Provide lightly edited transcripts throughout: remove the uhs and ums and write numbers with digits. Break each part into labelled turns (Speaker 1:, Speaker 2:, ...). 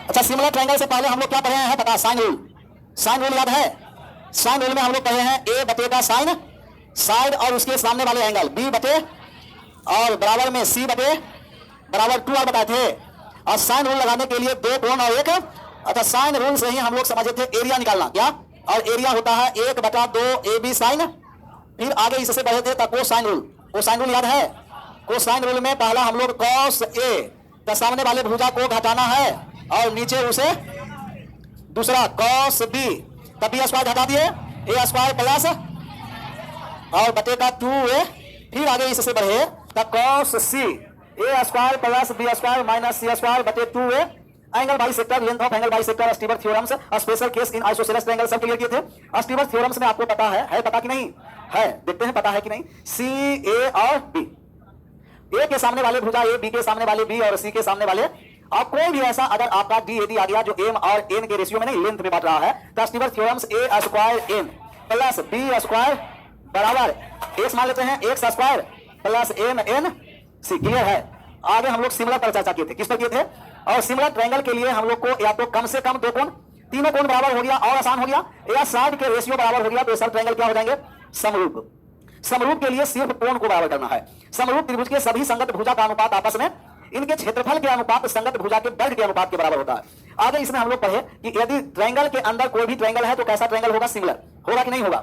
Speaker 1: अच्छा, similar triangle से पहले हम लोग क्या पढ़े हैं पता? Sine rule. साइन रूल याद है? साइन रूल में हम लोग पढ़े हैं ए बटे का साइन साइड और उसके सामने वाले एंगल बी बटे और बराबर में सी बटे बराबर 2r बताए थे। और साइन रूल लगाने के लिए दो कोण और एक, अच्छा साइन रूल से ही हम लोग समझे थे एरिया निकालना क्या, और एरिया होता है 1/2 AB साइन। फिर आगे इससे बढ़े थे को साइन रूल। को साइन रूल याद है? को साइन रूल में पहला हम लोग cos A का सामने वाले भुजा को घटाना है और नीचे उसे दूसरा cos B, तब B स्क्वायर घटा दिए A स्क्वायर प्लस और बटे का 2A। फिर आगे इससे बढ़े तब cos C A square plus B square minus C square बटे 2A। Angle bisector, length of angle bisector, Stewart theorems, special case in isosceles triangle सब क्लियर किए थे। स्टीवर थ्योरम्स में आपको पता है पता कि नहीं है? देखते हैं पता है कि नहीं। C A और B, A के सामने वाले भुजा A, B के सामने वाले B और C के सामने वाले, और कोई भी ऐसा अगर आपका DAD आ गया जो M और N के रेशियो में नहीं लेंथ में बांट रहा है, तो Stewart theorems A square N plus B square बराबर x मान लेते हैं x square plus MN C। Clear है? आगे हम लोग सिमिलर पर चर्चा किए थे। किस पर किए थे? और सिमिलर ट्रायंगल के लिए हम लोग को या तो कम से कम दो कोण, तीनों कोण बराबर हो गया और आसान हो गया, या साइड के रेशियो बराबर हो गया तो सब ट्रायंगल क्या हो जाएंगे? समरूप। समरूप के लिए सिर्फ कोण को बराबर करना है। समरूप त्रिभुज के सभी संगत भुजा का अनुपात आपस में इनके क्षेत्रफल के अनुपात संगत भुजा के वर्ग के अनुपात के बराबर होता है। आगे इसमें हम लोग पढ़े कि यदि ट्रायंगल के अंदर कोई भी ट्रायंगल है तो कैसा ट्रायंगल होगा? सिमिलर होगा कि नहीं होगा?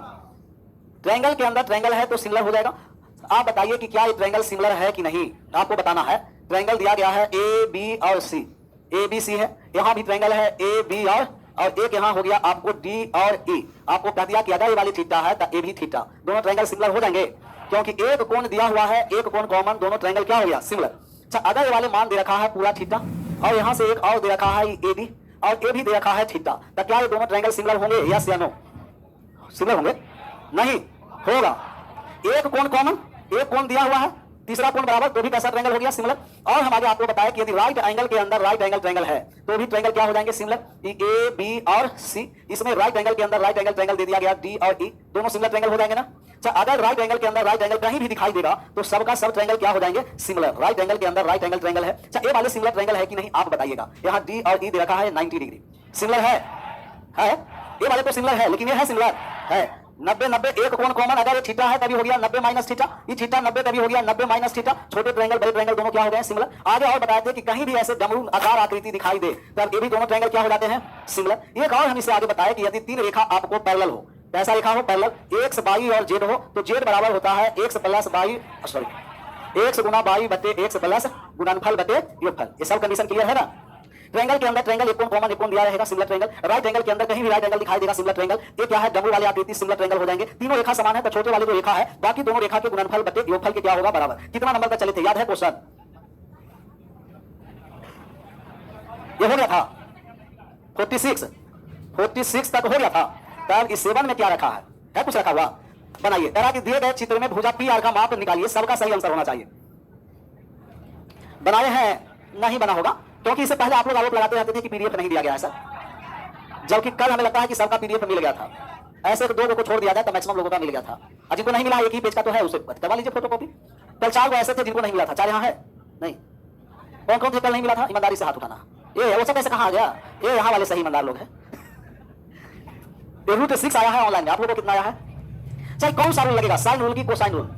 Speaker 1: ट्रायंगल के अंदर ट्रायंगल है तो सिमिलर हो जाएगा। आप बताइए कि क्या ये ट्रायंगल सिमिलर है कि नहीं, आपको बताना है। ट्रायंगल दिया गया है ए बी और सी, ए बी सी है, यहां भी ट्रायंगल है ए बी और एक यहां हो गया आपको डी और ई। आपको कह दिया कि अगर ये वाली थीटा है तो ए भी थीटा, दोनों ट्रायंगल सिमिलर हो जाएंगे क्योंकि एक कोण दिया हुआ है, एक कोण कॉमन, दोनों ट्रायंगल क्या हो गया? सिमिलर। अच्छा, अगर ये वाले मान दे रखा है पूरा थीटा और यहां से एक और दे रखा है ए बी और ए भी दे रखा है थीटा, तो क्या ये दोनों ट्रायंगल सिमिलर होंगे? यस या नो? सिमिलर होंगे? नहीं होगा। एक कोण कॉमन, एक कोण दिया हुआ है, तीसरा कोण बराबर, तो भी कैसा ट्रायंगल हो गया? सिमिलर। और हम आगे आपको बताया कि यदि राइट एंगल के अंदर राइट एंगल ट्रायंगल है तो भी ट्रायंगल क्या हो जाएंगे? सिमिलर। ए बी और सी, इसमें राइट एंगल के अंदर राइट एंगल ट्रायंगल दे दिया गया डी और ई, दोनों सिमिलर ट्रायंगल हो जाएंगे ना। अच्छा, अगर राइट एंगल के अंदर राइट एंगल कहीं भी दिखाई देगा तो सबका सब ट्रायंगल क्या हो जाएंगे? सिमिलर। राइट एंगल के अंदर राइट एंगल ट्रायंगल है। अच्छा, ये वाले सिमिलर ट्रायंगल है कि नहीं आप बताइएगा। यहाँ डी और ई दे रखा है 90 डिग्री, सिमिलर है? ये वाले तो सिमिलर है, लेकिन ये है सिमिलर है। 90-90 एक कोण कॉमन, अगर ये थीटा है तभी हो गया 90 माइनस थीटा, ये थीटा 90 तभी हो गया 90 माइनस थीटा। छोटे ट्रायंगल बड़े ट्रायंगल दोनों क्या हो गए? सिमिलर। आगे और बताए थे कि कहीं भी ऐसे डमरू आकार आकृति दिखाई दे तब ये भी दोनों ट्रायंगल क्या हो जाते हैं? सिमिलर। एक और हम इसे आगे बताया कि यदि तीन रेखा आपको पैरेलल हो, कैसा रेखा हो? पैरेलल, एक्स बाई और जेड हो, तो जेड बराबर होता है x plus by, sorry x Guna by बटे एक्स प्लस गुणनफल बटे योगफल। ये सब कंडीशन क्लियर है ना? ट्रायंगल के अंदर ट्रायंगल एक कोण कॉमन, एक कोण दिया रहेगा, सिमिलर ट्रायंगल। राइट एंगल के अंदर कहीं भी राइट एंगल दिखाई देगा, सिमिलर ट्रायंगल। ये क्या है? डबल वाले आकृति, सिमिलर ट्रायंगल हो जाएंगे। तीनों रेखा समान है तो छोटे वाले जो रेखा है बाकी दोनों रेखा के गुणनफल बटे योगफल के क्या होगा? बराबर। कितना नंबर तक चले थे याद है क्वेश्चन? ये हो गया था 46 तक हो गया था। तब इस 7 में क्या रखा है कुछ रखा हुआ? बनाइए। तरह की दिए गए चित्र में भुजा पी आर का माप निकालिए, सबका सही आंसर होना चाहिए। बनाए हैं? नहीं बना होगा क्योंकि इससे पहले आप लोग आरोप लगाते रहते थे कि पीडीएफ नहीं दिया गया है सर, जबकि कल हमें लगता है कि सबका पीडीएफ मिल गया था। ऐसे तो 2 को छोड़ दिया जाए तो मैक्सिमम लोगों का मिल गया था। और जिनको नहीं मिला एक ही पेज का तो है, उसे करवा लीजिए फोटोकॉपी। कल 4 ऐसे थे जिनको नहीं मिला था, 4 यहाँ है नहीं? कौन कौन थे कल नहीं मिला था? ईमानदारी से हाथ उठाना। ये वो सब कैसे कहाँ आ गया? ये यहाँ वाले सही ईमानदार लोग हैं। रूट 6 आया है ऑनलाइन में, आप लोगों को कितना आया है? चाहे कौन सा रूल लगेगा? साइन रूल की कोसाइन रूल?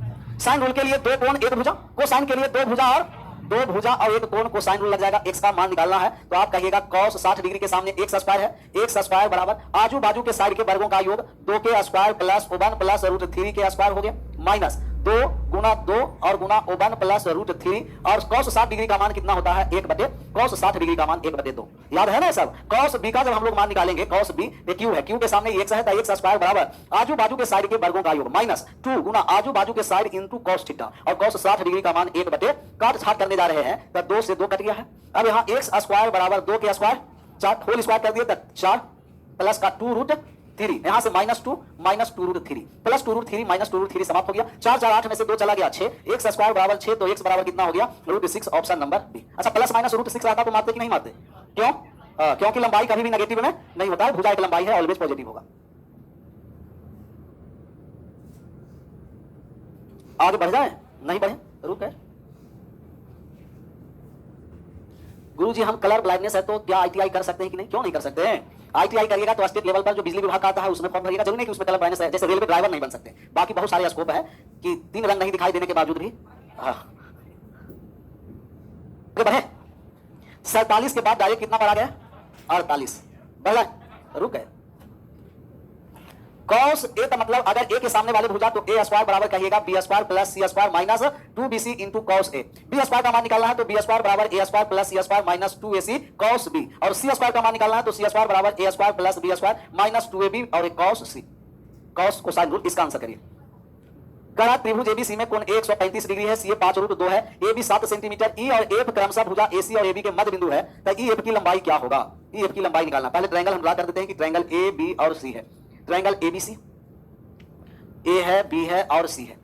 Speaker 1: साइन रूल के लिए 2 कोण एक भुजा, कोसाइन के लिए 2 भुजा और 2 भुजा और एक कोण, कोसाइन रूल लग जाएगा। x का मान निकालना है तो आप कहिएगा cos 60 डिग्री के सामने x स्क्वायर है, x स्क्वायर बराबर आजू बाजू के साइड के वर्गों का योग 2 के स्क्वायर प्लस 1 प्लस √3 के स्क्वायर हो गया, माइनस 2 गुना 2 और गुना 1 प्लस √3। और cos 60 डिग्री का मान कितना होता है? 1 बटे cos 60 डिग्री का मान 1 बटे 2। याद है ना सब? cos b का जब हम लोग मान निकालेंगे, cos b ये q है, q के सामने x है तो x स्क्वायर बराबर आजू बाजू के साइड के वर्गों का योग माइनस 2 गुना आजू बाजू के साइड इंटू cos थीटा। और cos 60 डिग्री का मान 1 बटे, काट छाट करने जा रहे हैं तो 2 से 2 कट गया है। अब यहाँ x स्क्वायर बराबर 2 के स्क्वायर 4 होल स्क्वायर कर दिए तो 4 प्लस का 2√3, यहाँ से -2 -2√3 प्लस 2√3 -2√3 समाप्त हो गया। 4 4 8 में से 2 चला गया 6, x स्क्वायर बराबर 6 तो x बराबर कितना हो गया? √6, ऑप्शन नंबर बी। अच्छा, प्लस माइनस √6 आता तो मारते कि नहीं मारते? क्यों? क्योंकि लंबाई कभी भी नेगेटिव में नहीं होता है, भुजा एक लंबाई है, ऑलवेज पॉजिटिव होगा। आगे बढ़ जाए? नहीं बढ़े? रुक है गुरु गुरुजी हम कलर ब्लाइंडनेस है तो क्या आईटीआई कर सकते हैं कि नहीं? क्यों नहीं कर सकते हैं? आईटीआई करिएगा तो स्टेट लेवल पर जो बिजली विभाग का आता है उसमें फॉर्म भरिएगा। जरूरी नहीं कि उसमें कलर ब्लाइंडनेस है, जैसे रेलवे ड्राइवर नहीं बन सकते, बाकी बहुत सारे स्कोप है कि 3 रंग नहीं दिखाई देने के बावजूद भी। बढ़े 47 के बाद डायरेक्ट कितना बढ़ा गया? 48 बढ़ा, रुक गए। cos a का मतलब अगर a के सामने वाले भुजा तो a स्क्वायर बराबर कहिएगा b square plus c square minus 2bc into cos a। b square का मान निकालना है तो b स्क्वायर बराबर a square plus c square minus 2ac cos b, और c स्क्वायर का मान निकालना है तो c स्क्वायर बराबर a square plus b square minus 2ab और एक cos c। cos cosine rule, इसका आंसर करिए। कहा त्रिभुज एबीसी में कोण 135 डिग्री है, सी 5√2 है, AB 7 सेंटीमीटर, ई और एफ क्रमशः भुजा AC और AB के मध्य बिंदु है, तो ई एफ की लंबाई क्या होगा? ई एफ की लंबाई निकालना। पहले ट्रायंगल हम ड्रा कर देते हैं कि ट्रायंगल ए बी और सी है। ट्रायंगल एबीसी, ए है, बी है और सी है।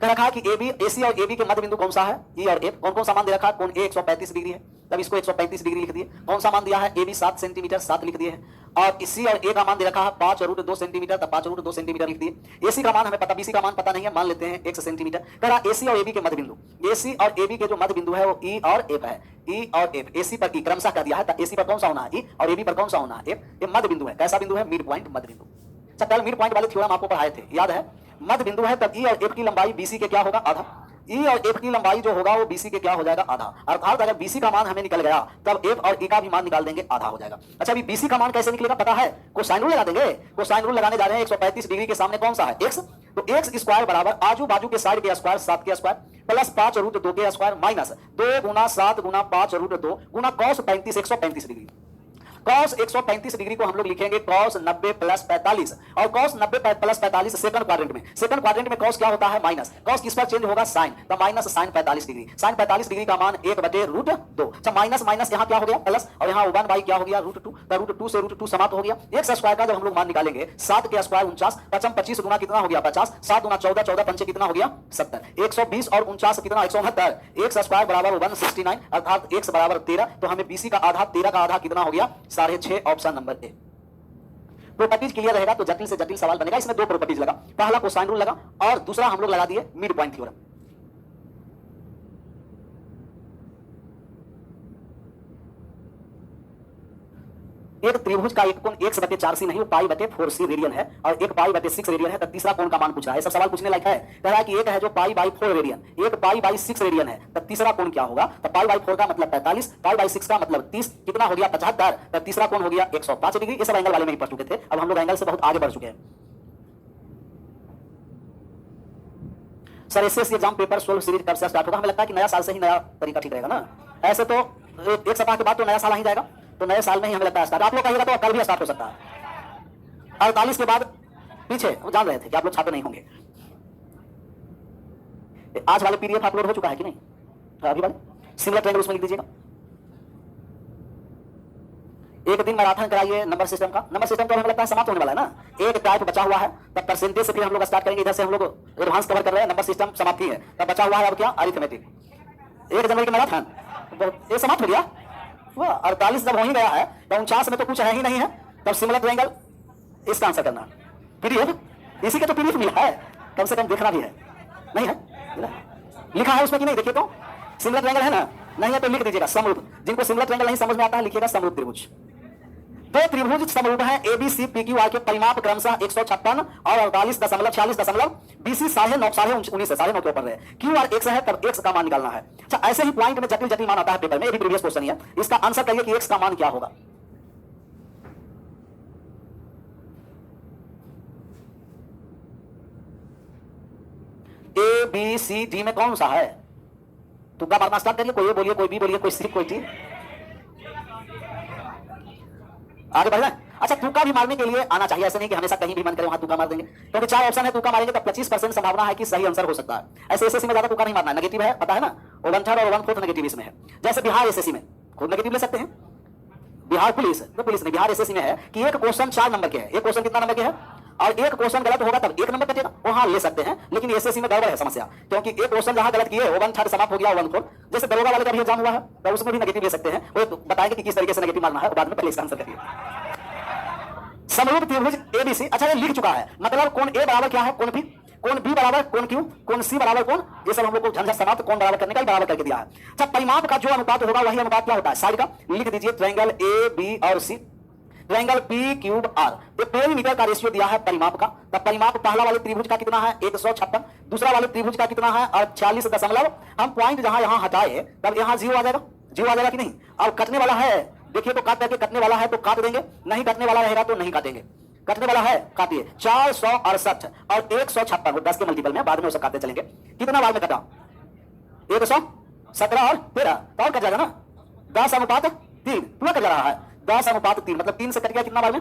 Speaker 1: कह रखा कि AB AC और AB के मध्य बिंदु कौन सा है? ई और एफ। कौन कौन सा मान दे रखा? कोण A 135 डिग्री है, तब इसको 135 डिग्री लिख दिए। कौन सा मान दिया है? AB 7 सेंटीमीटर, 7 लिख दिए है। और C और A का मान दे रखा है 5√2 सेंटीमीटर, तब 5√2 सेंटीमीटर लिख दिए। AC का मान हमें पता, BC का मान पता नहीं है, मान लेते हैं 1 सेंटीमीटर। कह रहा AC और AB के मध्य बिंदु, AC और AB के जो मध्य बिंदु है वो E और F है। E और F, AC पर E क्रमशः कर दिया है, तो AC पर कौन सा होना है? E, और AB पर कौन सा होना है? F। ये मध्य बिंदु है। कैसा बिंदु है? मिड पॉइंट मध्य बिंदु। अच्छा, कल मिड पॉइंट वाले थ्योरम आपको पढ़ाए थे, याद है? मध्य बिंदु है तब E और F की लंबाई BC के क्या होगा? आधा। E और F की लंबाई जो होगा वो BC के क्या हो जाएगा? आधा। अर्थात अगर BC का मान हमें निकल गया तब F और E का भी मान निकाल देंगे, आधा हो जाएगा। अच्छा, अभी BC का मान कैसे निकलेगा पता है? कोसाइन रूल लगा देंगे। कोसाइन रूल लगाने जा रहे हैं। 135 डिग्री के सामने कौन सा है? x, तो x स्क्वायर बराबर आजू बाजू के साइड के स्क्वायर 7 के स्क्वायर प्लस 5√2 के स्क्वायर माइनस 2 गुना 7 गुना 5√2 गुना cos 35 135 डिग्री। cos 135 डिग्री को हम लोग लिखेंगे cos 90 प्लस 45, और cos 90 प्लस 45 सेकंड क्वाड्रेंट में। सेकंड क्वाड्रेंट में cos क्या होता है? माइनस। cos किस पर चेंज होगा? साइन, तो minus sine 45 degree. Sine 45 degree का मान 1/√2। अच्छा, माइनस माइनस यहाँ क्या हो गया? प्लस, और यहाँ 1/, क्या हो गया? √2। तो √2 से √2 समाप्त हो गया। x स्क्वायर का जब हम लोग मान निकालेंगे 7 के स्क्वायर 49, 5 25 गुना कितना हो गया? 50, 7 गुना 14, 14 पंचे कितना हो गया? 70, 120 और 49 कितना? 169। x स्क्वायर बराबर 169, अर्थात x बराबर 13। तो हमें BC का आधा, 13 का आधा कितना हो गया? 6.5, option number A. Properties clear रहेगा तो जटिल से जटिल सवाल बनेगा। इसमें 2 प्रॉपर्टीज लगा, पहला कोसाइन रूल लगा और दूसरा हम लोग लगा दिए मिड पॉइंट थ्योरम। एक त्रिभुज का एक कोण x/4c नहीं, π/4c रेडियन है, और एक π/6 रेडियन है, तो तीसरा कोण का मान पूछ रहा है। सब सवाल पूछने लायक है। कह रहा है कि एक है जो π/4 रेडियन, एक π/6 रेडियन है, तो तीसरा कोण क्या होगा? तो π/4 का मतलब 45, π/6 का मतलब 30, कितना हो गया? 75, तो तीसरा कोण हो गया 105 डिग्री। ये सब एंगल वाले में ही पढ़ चुके थे, अब हम लोग एंगल से बहुत आगे बढ़ चुके हैं। Sir SSC exam paper solve series कब से स्टार्ट होगा? हमें लगता है कि नया साल से ही नया तरीका ठीक रहेगा ना। ऐसे तो एक सप्ताह के बाद तो नया साल आ ही जाएगा, तो नए साल में ही हमें लगता है स्टार्ट। आप लोग कहिएगा तो कल भी स्टार्ट हो सकता है। 48 के बाद पीछे वो जान रहे थे कि आप लोग छात्र नहीं होंगे। आज वाले PDF अपलोड हो चुका है कि नहीं? तो अभी वाले सिमिलर ट्रायंगल उसमें लिख दीजिएगा। एक दिन मैराथन कराइए नंबर सिस्टम का। नंबर सिस्टम तो हमें लगता है समाप्त होने वाला है ना। एक टाइप बचा हुआ है, तब परसेंटेज से फिर हम लोग स्टार्ट करेंगे। इधर से हम लोग एडवांस कवर कर रहे हैं, नंबर सिस्टम समाप्ति है, तब बचा हुआ है अब क्या? अरिथमेटिक। 1 जनवरी का मैराथन ये समाप्त हो गया। 48 जब हो ही गया है तो 49 में तो कुछ है ही नहीं है, तब सिमिलर ट्रायंगल इसका आंसर करना। PDF इसी के तो PDF मिला है, कम से कम देखना भी है। नहीं है लिखा है उसमें कि नहीं? देखिए तो सिमिलर ट्रायंगल है ना, नहीं है तो लिख दीजिएगा समरूप। जिनको सिमिलर ट्रायंगल नहीं समझ में आता है लिखिएगा समरूप त्रिभुज। तो त्रिभुज समरूप है ABC PQR के परिमाप क्रमशः 156 और 48.46, BC 9.5 से 9.5 के ऊपर है। QR x है, तब x का मान निकालना है। अच्छा, ऐसे ही पॉइंट में जटिल जटिल मान आता है पेपर में, ये भी प्रीवियस क्वेश्चन ही है। इसका आंसर करिए कि x का मान क्या होगा। A B C D में कौन सा है? तुक्का मारना स्टार्ट करिए। कोई बोलिए, कोई B बोलिए, कोई C, कोई T। आगे बढ़ जाए। अच्छा, तुक्का भी मारने के लिए आना चाहिए, ऐसे नहीं कि हमेशा कहीं भी मन करे वहां तुक्का मार देंगे, क्योंकि 4 ऑप्शन है। तुक्का मारेंगे तो 25% संभावना है कि सही आंसर हो सकता है। ऐसे एसएससी में ज्यादा तुक्का नहीं मारना है, नेगेटिव है, पता है ना। 1/3 और 1/4 नेगेटिव इसमें है। जैसे बिहार एसएससी में खुद नेगेटिव ले सकते हैं। बिहार पुलिस, तो पुलिस नहीं, बिहार एसएससी में है कि एक क्वेश्चन 4 नंबर के है। एक क्वेश्चन कितना नंबर के है? और एक क्वेश्चन गलत होगा तब 1 नंबर कटेगा, वहां ले सकते हैं। लेकिन एसएससी में गड़बड़ है समस्या, क्योंकि एक क्वेश्चन जहां गलत किए 1/3 समाप्त हो गया 1/4। जैसे दरोगा वाले का भी एग्जाम हुआ है तो उसमें भी नेगेटिव ले सकते हैं। वो बताएंगे कि किस तरीके से नेगेटिव मारना है, बाद में पहले इसका आंसर करिए। समरूप त्रिभुज ABC। अच्छा, ये लिख चुका है, मतलब कोण A बराबर क्या है? कोण B। कोण बी बराबर कोण क्यू, कोण सी बराबर कोण, ये सब हम लोग को झंझट समाप्त कोण बराबर करने का ही बराबर करके दिया है। अच्छा, परिमाप का जो अनुपात होगा वही अनुपात क्या होता है, साइड का। लिख दीजिए ट्रायंगल ए बी और सी, ट्रायंगल पी क्यूब आर। तो पेरीमीटर का रेशियो दिया है परिमाप का। तब परिमाप पहला वाले त्रिभुज का कितना है 156, दूसरा वाले त्रिभुज का कितना है 48 दशमलव। हम पॉइंट जहां यहां हटाए तब यहां 0 आ जाएगा, 0 आ जाएगा कि नहीं। अब कटने वाला है, देखिए तो काट करके कटने वाला है तो काट देंगे, नहीं कटने वाला रहेगा तो नहीं काटेंगे। कटने वाला है काटिए, 468 और 156, 10 के मल्टीपल में बाद में उसे काटते चलेंगे। कितना बार में कटा 117 और 13 तो और कट जाएगा ना 10:3 पूरा कट जा रहा है 10:3 मतलब 3 से कट गया कितना बार में,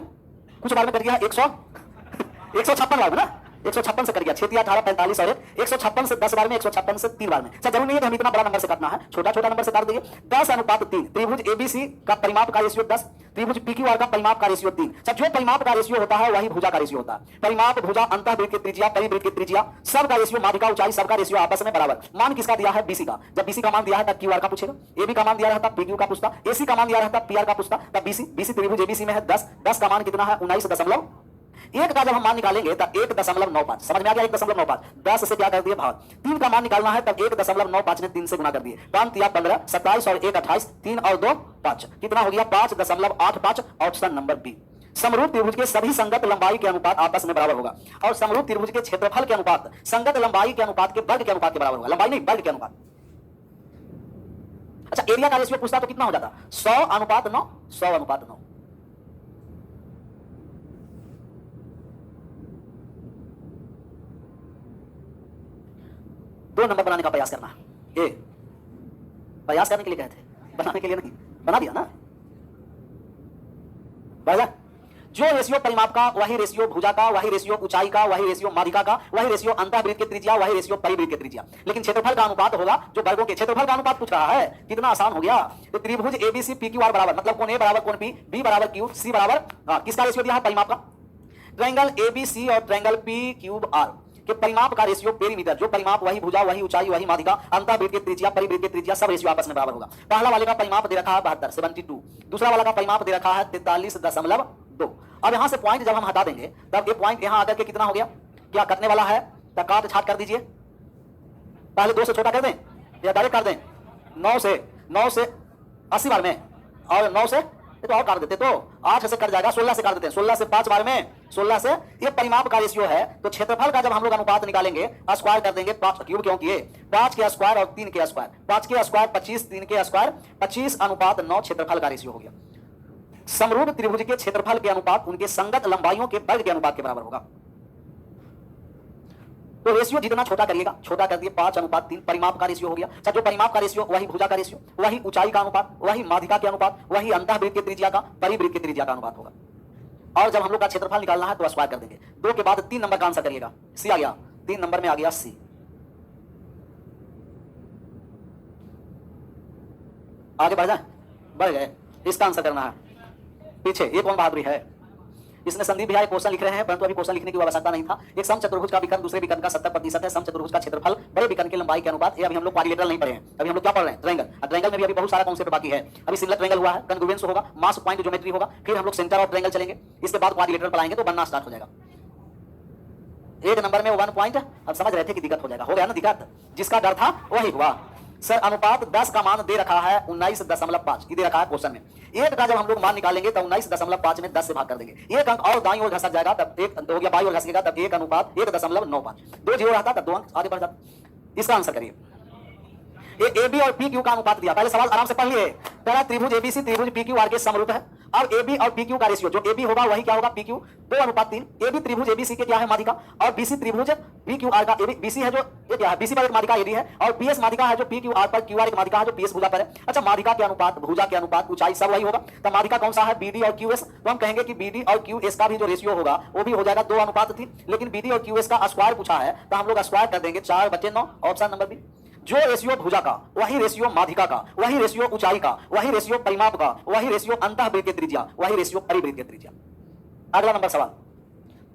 Speaker 1: कुछ बार में कट गया 156 बार में ना, 156 से कट गया 6 3 18 45 और 156 से 10 बार में, 156 से 3 बार में। अच्छा, जरूरी नहीं है कि हम इतना बड़ा नंबर से काटना है, छोटा छोटा नंबर से काट देंगे। 10:3 त्रिभुज एबीसी का परिमाप का रेशियो 10, त्रिभुज पीक्यूआर का परिमाप का रेशियो 3। अच्छा, जो परिमाप का रेशियो होता है वही भुजा का रेशियो होता है। परिमाप, भुजा, अंतःवृत्त की त्रिज्या, परिवृत्त की त्रिज्या, सबका रेशियो, माध्यिका ऊंचाई, सबका रेशियो आपस में बराबर। मान किसका दिया है, बीसी का। जब बीसी का मान दिया है तब क्यूआर का पूछेगा, एबी का मान दिया रहता पीक्यू का पूछता, एसी का मान दिया रहता पीआर का पूछता, तब बीसी त्रिभुज एबीसी में है 10, 10 का मान कितना है 19.1 का जब हम मान निकालेंगे तब 1.95। समझ में आ गया 1.95, 10 से क्या कर दिए भाग, 3 का मान निकालना है तब 1.95 ने 3 से गुना कर दिए, 5 या 15, 27 और 1 28, 3 और 2 5, कितना हो गया 5.85। Option number B. समरूप त्रिभुज के सभी संगत लंबाई के अनुपात आपस में बराबर होगा और समरूप त्रिभुज के क्षेत्रफल के अनुपात संगत लंबाई के अनुपात के वर्ग के अनुपात के बराबर होगा, लंबाई नहीं वर्ग के अनुपात। अच्छा, एरिया का रेशियो पूछता तो कितना हो जाता 100:9, 100:9। 2 नंबर बनाने का प्रयास करना है। प्रयास करने के लिए कहते हैं, बनाने के लिए नहीं, बना दिया ना। जो रेशियो परिमाप का वही रेशियो भुजा का, वही रेशियो ऊंचाई का, वही रेशियो माध्यिका का, वही रेशियो अंतःवृत्त की त्रिज्या, वही रेशियो परिवृत्त की त्रिज्या। लेकिन क्षेत्रफल का अनुपात होगा जो वर्गों के क्षेत्रफल का अनुपात पूछ रहा है, कितना आसान हो गया। तो त्रिभुज एबीसी पी क्यू आर बराबर, मतलब कोण ए बराबर कोण पी, बी बराबर क्यू, सी बराबर किसका रेशियो दिया है परिमाप का, ट्रायंगल एबीसी और ट्रायंगल पी क्यूब आर के परिमाप का रेशियो पेरीमीटर, जो परिमाप वही भुजा, वही ऊंचाई, वही माध्यिका, अंतःवृत्त की त्रिज्या, परिवृत्त की त्रिज्या, सब रेशियो आपस में बराबर होगा। पहला वाले का परिमाप दे रखा है 72, 72, दूसरा वाला का परिमाप दे रखा है 43.2। अब यहां से पॉइंट जब हम हटा देंगे तब ये पॉइंट यहां आकर के कितना हो गया, क्या कटने वाला है तब काट छाट कर दीजिए। पहले 2 से छोटा कर दें या डायरेक्ट कर दें, 9 से 80 बार में, और 9 से तो और काट देते तो 8 से कट जाएगा, 16 से काट देते हैं, 16 से 5 बार में, 16 से। ये परिमाप का रेशियो है। तो क्षेत्रफल का जब हम लोग अनुपात निकालेंगे स्क्वायर कर देंगे 5 क्यूब, क्योंकि ये 5 के स्क्वायर और 3 के स्क्वायर, 5 के स्क्वायर 25, 3 के स्क्वायर 25:9 क्षेत्रफल का रेशियो हो गया। समरूप त्रिभुज के क्षेत्रफल के अनुपात उनके संगत लंबाइयों के वर्ग के अनुपात के बराबर होगा। तो रेशियो जितना छोटा करिएगा, छोटा कर दिए 5:3 परिमाप का रेशियो हो गया। अच्छा, जो परिमाप का रेशियो वही भुजा का रेशियो, वही ऊंचाई का अनुपात, वही माध्यिका के अनुपात, वही अंतःवृत्त की त्रिज्या का, परिवृत्त की त्रिज्या का अनुपात होगा। और जब हम लोग का क्षेत्रफल निकालना है तो स्क्वायर कर देंगे। 2 के बाद 3 नंबर का आंसर करिएगा, सी आ गया, 3 नंबर में आ गया सी। आगे बढ़ जाए, बढ़ गए, इसका आंसर करना है। पीछे ये कौन बहादुरी है, इसने संदीप भैया क्वेश्चन लिख रहे हैं, परंतु अभी क्वेश्चन लिखने की आवश्यकता नहीं था। एक समचतुर्भुज का विकर्ण दूसरे विकर्ण का 70% है। समचतुर्भुज का क्षेत्रफल बड़े विकर्ण की लंबाई के अनुपात। ये अभी हम लोग क्वाड्रिलेटरल नहीं पढ़े हैं, अभी हम लोग क्या पढ़ रहे हैं, ट्रायंगल। ट्रायंगल में भी अभी बहुत सारा कॉन्सेप्ट बाकी है। अभी सिमिलर ट्रायंगल हुआ है, कॉन्ग्रुएंस होगा, मास पॉइंट ज्योमेट्री होगा, फिर हम लोग सेंटर ऑफ ट्रायंगल चलेंगे, इसके बाद क्वाड्रिलेटरल पढ़ाएंगे तो बनना स्टार्ट हो जाएगा। 1 नंबर में 1 पॉइंट अब समझ रहे थे कि दिक्कत हो जाएगा, हो गया ना दिक्कत, जिसका डर था वही हुआ। सर अनुपात 10 का मान दे रखा है 19.5, दे रखा है क्वेश्चन में। 1 का जब हम लोग मान निकालेंगे तो 19.5 में 10 से भाग कर देंगे, 1 अंक और दाईं ओर घसक जाएगा, तब 1 हो गया, बाईं ओर घसकेगा तब 1:1.95, 2 जीरो रहता तब 2 अंक आगे बढ़ जाता। इसका आंसर करिए। ये ए बी और पी क्यू का अनुपात दिया, पहले सवाल आराम से पढ़ लिए। पहला त्रिभुज एबीसी त्रिभुज पी क्यू आर के समरूप है। अब ए बी और पी क्यू का रेशियो, जो ए बी होगा वही क्या होगा पी क्यू, 2:3। ए बी त्रिभुज एबीसी के क्या है माध्यिका, और बीसी त्रिभुज पी क्यू आर का बीसी है जो ये क्या है, बीसी पर एक माध्यिका एडी है, और पीएस माध्यिका है जो पी क्यू आर पर, क्यू आर एक माध्यिका है जो पीएस भुजा पर है। अच्छा, माध्यिका के अनुपात, भुजा के अनुपात, ऊंचाई सब वही होगा। तो माध्यिका कौन सा है, बीडी और क्यूएस। तो हम कहेंगे कि बीडी और क्यूएस का भी जो रेशियो होगा वो भी हो जाएगा 2:3, लेकिन बीडी और क्यूएस का स्क्वायर पूछा है तो हम लोग स्क्वायर कर देंगे 4/9, ऑप्शन नंबर बी। जो रेशियो भुजा का वही रेशियो माध्यिका का, वही रेशियो ऊंचाई का, वही रेशियो परिमाप का, वही रेशियो अंतःवृत्त की त्रिज्या, वही रेशियो परिवृत्त की त्रिज्या। अगला नंबर सवाल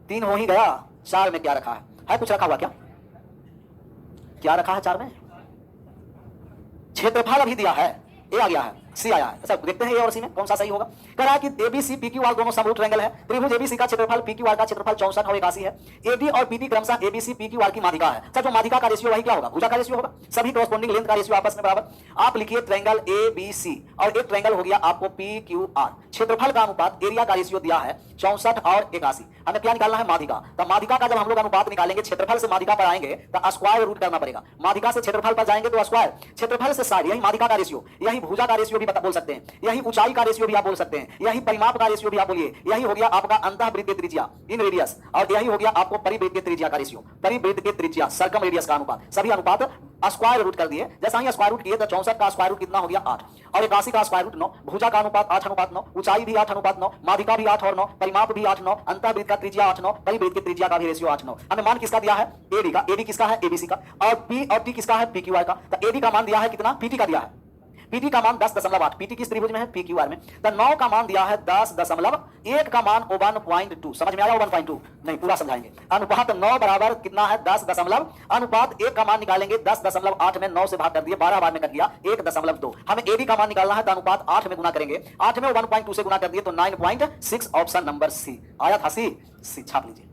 Speaker 1: 3 हो ही गया, 4 में क्या रखा है कुछ रखा हुआ क्या, क्या रखा है 4 में, क्षेत्रफल अभी दिया है, ये आ गया है सी आया है। अच्छा देखते हैं ए और सी में कौन सा सही होगा। कह रहा है कि एबीसी पीक्यूआर दोनों समरूप ट्रायंगल है। त्रिभुज एबीसी का क्षेत्रफल पीक्यूआर का क्षेत्रफल 64 और 81 है। एडी और पीटी क्रमशः एबीसी पीक्यूआर की माध्यिका है। अच्छा जो माध्यिका का रेशियो वही क्या होगा, भुजा का रेशियो होगा। सभी कॉरस्पॉन्डिंग लेंथ का रेशियो आपस में बराबर। आप लिखिए ट्रायंगल एबीसी और एक ट्रायंगल हो गया आपको पीक्यूआर। क्षेत्रफल का अनुपात एरिया का रेशियो दिया है 64 और 81। हमें क्या निकालना है, माध्यिका। तो माध्यिका का जब हम लोग अनुपात निकालेंगे क्षेत्रफल से माध्यिका पर आएंगे तो स्क्वायर रूट करना पड़ेगा। माध्यिका से क्षेत्रफल पर जाएंगे तो स्क्वायर, क्षेत्रफल से साइड, यही माध्यिका का रेशियो, यही भुजा का रेशियो भी बोल सकते हैं, यही ऊंचाई का रेशियो भी आप बोल सकते हैं, यही परिमाप का रेशियो भी आप बोलिए। यही हो गया आपका अंतःवृत्तीय त्रिज्या इन रेडियस, और यही हो गया आपको परिवृत्तीय त्रिज्या का रेशियो, परिवृत्तीय त्रिज्या सर्कम रेडियस का अनुपात। सभी अनुपात स्क्वायर रूट कर दिए। जैसा ही स्क्वायर रूट किए तो 64 का स्क्वायर रूट कितना हो गया 8 और 81 का स्क्वायर रूट 9। भुजा का अनुपात 8:9, ऊंचाई भी 8:9, माध्यिका भी 8 और 9, परिमाप भी 8:9, अंतःवृत्त का त्रिज्या 8:9, परिवृत्त की त्रिज्या का भी रेशियो 8:9। हमें मान किसका दिया है, एडी का। एडी किसका है, एबीसी का। और पी और टी किसका है, पीक्यूआर का। तो एडी का मान दिया है कितना, पीटी का दिया है, पीटी का मान 10.8। पीटी किस त्रिभुज में है, पीक्यूआर में। तो 9 का मान दिया है 10.1 का मान 1.2। समझ में आया 1.2 नहीं, पूरा समझाएंगे। अनुपात 9 बराबर कितना है 10 दशमलव, अनुपात 1 का मान निकालेंगे 10.8 में 9 से भाग कर दिए, 12 बार में कट गया 1.2। हमें एडी का मान निकालना है तो अनुपात 8 में गुना करेंगे, 8 में 1.2 से गुना कर दिए तो 9.6। ऑप्शन नंबर सी आया था, सी छाप लीजिए।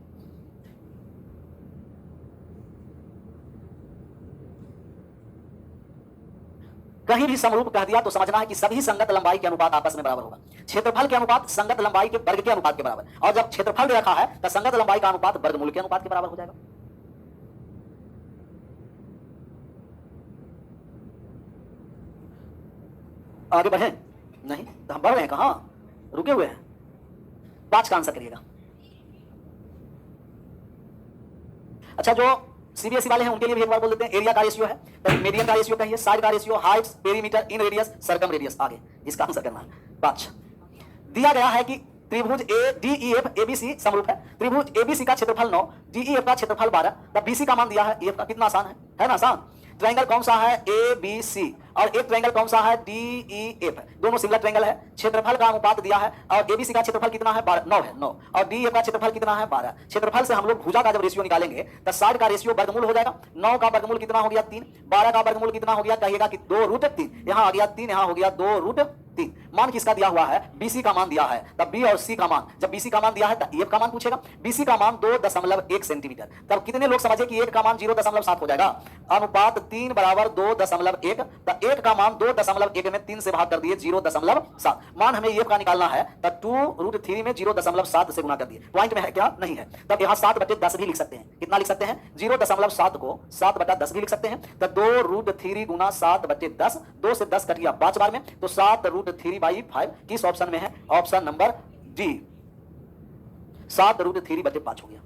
Speaker 1: कहीं भी समरूप कह दिया तो समझना है कि सभी संगत लंबाई के अनुपात आपस में बराबर होगा। क्षेत्रफल के अनुपात संगत लंबाई के वर्ग के अनुपात के बराबर, और जब क्षेत्रफल दे रखा है तो संगत लंबाई का अनुपात वर्गमूल के अनुपात के बराबर हो जाएगा। आगे बढ़े नहीं तो हम बढ़ रहे हैं, कहां रुके हुए हैं। 5 का आंसर करिएगा। अच्छा जो सीबीएसई वाले हैं उनके लिए भी एक बार बोल देते हैं। एरिया का रेशियो है, तो मीडियन का रेशियो कहिए, साइड का रेशियो, हाइट, पेरीमीटर, इन रेडियस, सर्कम रेडियस। आगे इसका आंसर करना है। 5 दिया गया है कि त्रिभुज A D E F ABC समरूप है। त्रिभुज एबीसी का क्षेत्रफल 9, डीईएफ का क्षेत्रफल 12, तब बीसी का मान दिया है, एफ का। कितना आसान है ना, आसान। ट्रायंगल कौन सा है, ए बी सी, और एक ट्रायंगल कौन सा है, डी ई एफ। दोनों सिमिलर ट्रायंगल है। क्षेत्रफल का अनुपात दिया है, और एबीसी का क्षेत्रफल कितना है 9 है 9, और डी एफ का क्षेत्रफल कितना है 12। क्षेत्रफल से हम लोग भुजा का जब रेशियो निकालेंगे तो साइड का रेशियो वर्गमूल हो जाएगा। 9 का वर्गमूल कितना हो गया 3, 12 का वर्गमूल कितना हो गया, कहिएगा कि 2√3। यहां आ गया 3, यहां हो गया 2√3। मान किसका दिया हुआ है, बीसी का मान दिया है। तब बी और सी का मान, जब बीसी का मान दिया है तो एफ का मान पूछेगा। बीसी का मान 2.1 सेंटीमीटर। तब कितने लोग समझे कि 1 का मान 0.7 हो जाएगा। अनुपात 3 बराबर 2.1, तो 1 का मान 2.1 में 3 से भाग कर दिए 0.7। मान हमें एफ का निकालना है तो 2√3 में 0.7 से गुना कर दिए। पॉइंट में है क्या, नहीं है। तब यहाँ 7/10 भी लिख सकते हैं। कितना लिख सकते हैं, 0.7 को 7/10 भी लिख सकते हैं। तो 2√3 गुना 7/10, 2 से 10 कट गया 5 बार में, तो 7√3/5 किस ऑप्शन में है, ऑप्शन नंबर डी, 7√3/5 हो गया।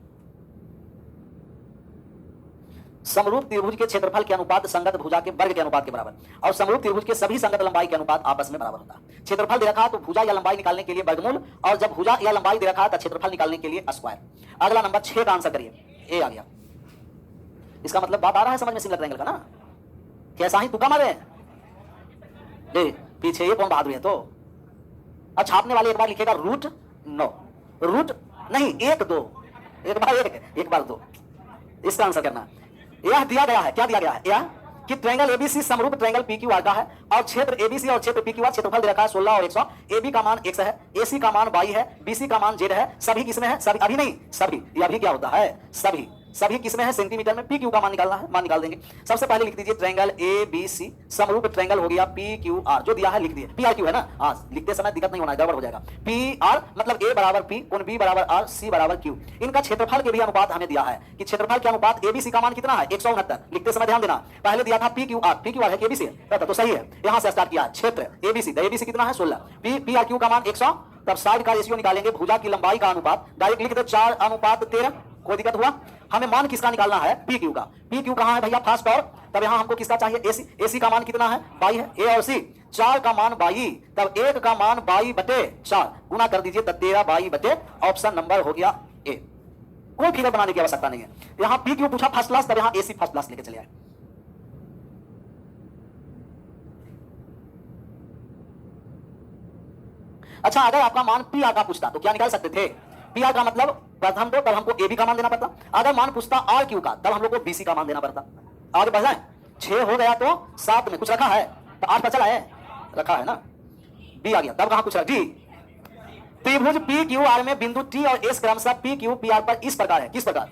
Speaker 1: समरूप त्रिभुज के क्षेत्रफल के अनुपात संगत भुजा के वर्ग के अनुपात के बराबर, और समरूप त्रिभुज के सभी संगत लंबाई के अनुपात आपस में बराबर होता है। क्षेत्रफल दे रखा है तो भुजा या लंबाई निकालने के लिए वर्गमूल, और जब भुजा या लंबाई दे रखा है तो क्षेत्रफल निकालने के लिए स्क्वायर। अगला नंबर 6 का आंसर करिए, ए आ गया। इसका मतलब बात आ रहा है समझ में सिमिलर ट्रायंगल का ना, कैसा ही तुका मारे पीछे ये कौन बहादुर है। तो अब छापने वाले एक बार लिखेगा √9, रूट नहीं 1 2, एक बार 2। इसका आंसर करना यह दिया गया है, क्या दिया गया है, यह कि ट्रायंगल एबीसी समरूप ट्रायंगल पीक्यूआर का है, और क्षेत्र एबीसी और क्षेत्र पीक्यूआर क्षेत्रफल दे रखा है 16 और 100। एबी का मान x है, एसी का मान y है, बीसी का मान z है। सभी किसमें है, सभी, अभी नहीं सभी, ये अभी क्या होता है, सभी किसमें है, सेंटीमीटर में। पी क्यू का मान निकालना है, मान निकाल देंगे। सबसे पहले लिख दीजिए ट्रायंगल ए बी सी समरूप ट्रायंगल हो गया पी क्यू आर, जो दिया है लिख दिए। पी आर क्यू है ना, हाँ लिखते समय दिक्कत नहीं होना, गड़बड़ हो जाएगा। पी आर मतलब ए बराबर पी, कोण बी बराबर आर, सी बराबर क्यू। इनका क्षेत्रफल के भी अनुपात हमें दिया है कि क्षेत्रफल के अनुपात एबीसी का मान कितना है 169। लिखते समय ध्यान देना, पहले दिया था पी क्यू आर है कि एबीसी है, तो सही है। यहां से स्टार्ट किया क्षेत्र एबीसी, एबीसी कितना है 16, पी आर क्यू का मान 100। तब साइड का रेशियो निकालेंगे, भुजा की लंबाई का अनुपात डायरेक्ट लिख दो 4:13। कोई दिक्कत हुआ, हमें मान किसका निकालना है, पी क्यू का। पी क्यू कहां है भैया, फर्स्ट और, तब यहां हमको किसका चाहिए, एसी। एसी का मान कितना है 22 है, ए और सी 4 का मान 22, तब 1 का मान 22/4 गुना कर दीजिए, तब 13/22। ऑप्शन नंबर हो गया ए। कोई फिगर बनाने की आवश्यकता नहीं है। यहां पी क्यू पूछा फर्स्ट क्लास, तब यहां एसी फर्स्ट क्लास लेके चले आए। अच्छा अगर आपका मान पी आर का पूछता तो क्या निकाल सकते थे, पी आर का मतलब प्रथम तो तब हमको ए बी का मान देना पड़ता। अगर मान पूछता आर क्यू का, तब हम लोग को बीसी का मान देना पड़ता। आगे बढ़ जाए, 6 हो गया तो 7 में कुछ रखा है, तो 8 पर चला है, रखा है ना। बी आ गया, तब कहां पूछ रहा डी। त्रिभुज पी क्यू आर में बिंदु टी और एस क्रमशः पी क्यू पी आर पर इस प्रकार है, किस प्रकार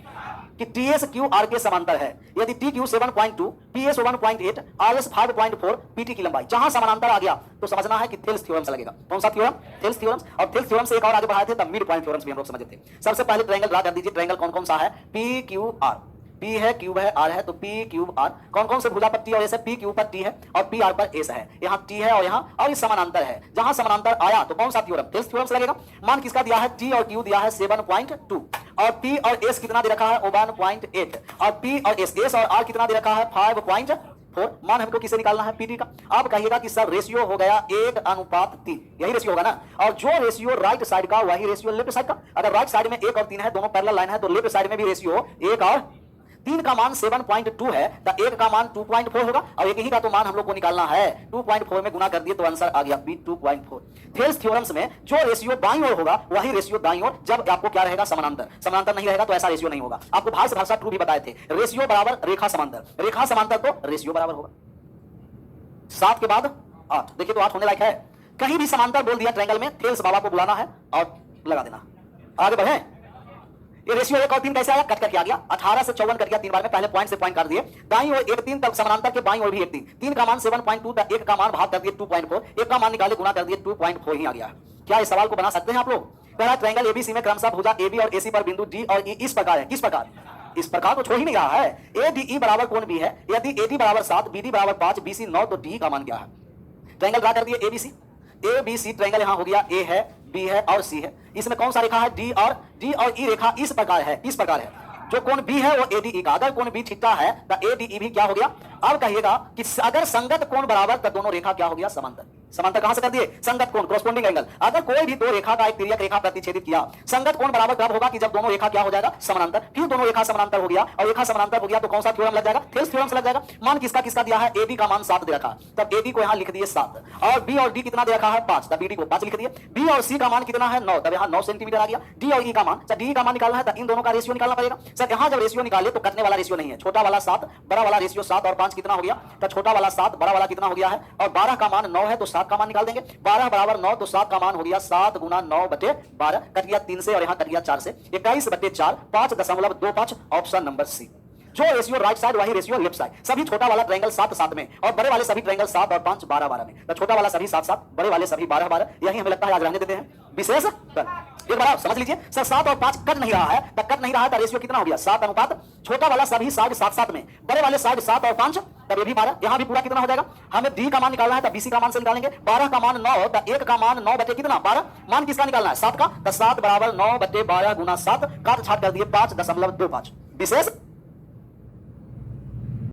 Speaker 1: कि टी एस क्यू आर के समांतर है। यदि T Q 7.2, P S 1.8, R S 5.4, PT की लंबाई, जहां समानांतर आ गया तो समझना है कि थेल्स थ्योरम से लगेगा। कौन सा थ्योरम? Thales theorem. और थेल्स थ्योरम से एक और आगे बढ़ाए थे तब मिड पॉइंट थ्योरम भी हम लोग समझे थे। सबसे पहले ट्रायंगल ड्रा कर दीजिए। ट्रायंगल कौन कौन सा है? पी क्यू आर, पी है, क्यूब है, आर है, तो पी क्यूब आर। कौन कौन से भुजा पर टी और एस है? पी क्यूब पर टी है और पी आर पर एस है। यहाँ टी है और यहाँ और इस समानांतर है। जहां समानांतर आया तो कौन सा थ्योरम? थेल्स थ्योरम से लगेगा। मान किसका दिया है? टी और क्यू दिया है 7.2 और पी और एस कितना दे रखा है? 1.8 और पी और एस और आर कितना दे रखा है? 5.4। मान हमको किसे निकालना है? पीटी का। आप कहिएगा कि सर रेशियो हो गया 1:3, यही रेशियो होगा ना। और जो रेशियो राइट साइड का वही रेशियो लेफ्ट साइड का। अगर राइट साइड में 1 और 3 है, दोनों पैरेलल लाइन है, तो लेफ्ट साइड में भी रेशियो 1 और 3 का मान 7.2 है तो 1 का मान 2.4 होगा और एक ही का तो मान हम लोग को निकालना है। 2.4 में गुना कर दिए तो आंसर आ गया बी 2.4। थेल्स थ्योरम्स में जो रेशियो बाईं ओर होगा वही रेशियो दाईं ओर, जब आपको क्या रहेगा? समानांतर। समानांतर नहीं रहेगा तो ऐसा रेशियो नहीं होगा। आपको भाग से भाषा ट्रू भी बताए थे, रेशियो बराबर रेखा समांतर, रेखा समांतर तो रेशियो बराबर होगा। 7 के बाद 8, देखिए तो 8 होने लायक है। कहीं भी समांतर बोल दिया ट्रायंगल में, थेल्स बाबा को बुलाना है और लगा देना। आगे बढ़े। ये रेशियो 1 और 3 कैसे आया? कट करके आ गया। 18 से 54 कट गया 3 बार में। पहले पॉइंट से पॉइंट काट दिए। दाईं ओर 1 3 तक समानांतर के बाईं ओर भी 1 3। 3 का मान 7.2 था, 1 का मान भाग कर दिए 2.4, 1 का मान निकाले गुना कर दिए 2.4 ही आ गया। क्या इस सवाल को बना सकते हैं आप लोग? पहला ट्रायंगल एबीसी में क्रमशः भुजा एबी और एसी पर बिंदु डी और ई इस प्रकार है, किस प्रकार? इस प्रकार तो छोड़ ही नहीं रहा है। एडीई बराबर कोण बी है। यदि एडी बराबर 7, बीडी बराबर 5, बीसी 9, तो डी का मान क्या है? ट्रायंगल ड्रा कर दिए एबीसी। एबीसी ट्रायंगल यहां हो गया, ए है, बी है और सी है। इसमें कौन सा रेखा है? डी और ई रेखा इस प्रकार है, किस प्रकार है? जो कोण बी है वो एडीई का। अगर कोण बी थीटा है तो एडीई भी क्या हो गया? अब कहिएगा कि अगर संगत कोण बराबर तो दोनों रेखा क्या हो गया? समांतर। समांतर कहां से कर दिए? संगत कोण, कॉरस्पॉन्डिंग एंगल। अगर कोई भी दो रेखा का एक तिर्यक रेखा प्रतिच्छेदित किया, संगत कोण बराबर कब होगा? कि जब दोनों रेखा क्या हो जाएगा? समांतर। क्यों दोनों रेखा समांतर हो गया और रेखा समांतर हो गया तो कौन सा थ्योरम लग जाएगा? थेल्स थ्योरम से लग जाएगा। मान किसका किसका दिया है? एबी का मान 7 दे रखा, तब एबी को यहां लिख दिए 7 और बी और डी कितना दे रखा है? 5, तब बीडी को 5 लिख दिए। बी और सी का मान कितना है? 9, तब यहां 9 सेंटीमीटर आ गया। डी और ई का मान, डी का मान निकालना है तो इन दोनों का रेशियो निकालना पड़ेगा। सर यहां जब रेशियो निकाले तो कटने वाला रेशियो नहीं है। छोटा वाला 7, बड़ा वाला रेशियो 7 और 5 कितना हो गया? तो छोटा वाला 7, बड़ा वाला कितना हो गया है? और 12 का मान 9 है तो 7 का मान निकाल देंगे। 12 बराबर 9 तो 7 का मान हो गया 7 गुना 9/12, कट गया 3 से और यहां कट गया 4 से, 21/4, 5.25, ऑप्शन नंबर सी। जो रेशियो राइट साइड वही रेशियो लेफ्ट साइड। सभी छोटा वाला ट्रायंगल 7 7 में और बड़े वाले सभी ट्रायंगल 7 और 5 12 12 में। तो छोटा वाला सभी 7 7, बड़े वाले सभी 12 12। यही हमें लगता है आज रहने देते हैं विशेष। एक बार आप समझ लीजिए सर, 7 और 5 कट नहीं रहा है, तो कट नहीं रहा है तो रेशियो कितना हो गया? 7 अनुपात छोटा वाला सभी साइड 7 7 में, बड़े वाले साइड 7 और 5, तब ये भी 12। यहां भी पूरा कितना हो जाएगा? हमें डी का मान निकालना है तो बीसी का मान से निकालेंगे। 12 का मान 9 तो 1 का मान 9 बटे कितना? 12। मान किसका निकालना है? 7 का, तो 7 बराबर 9/12 गुना 7, काट छाट कर दिए 5.25 विशेष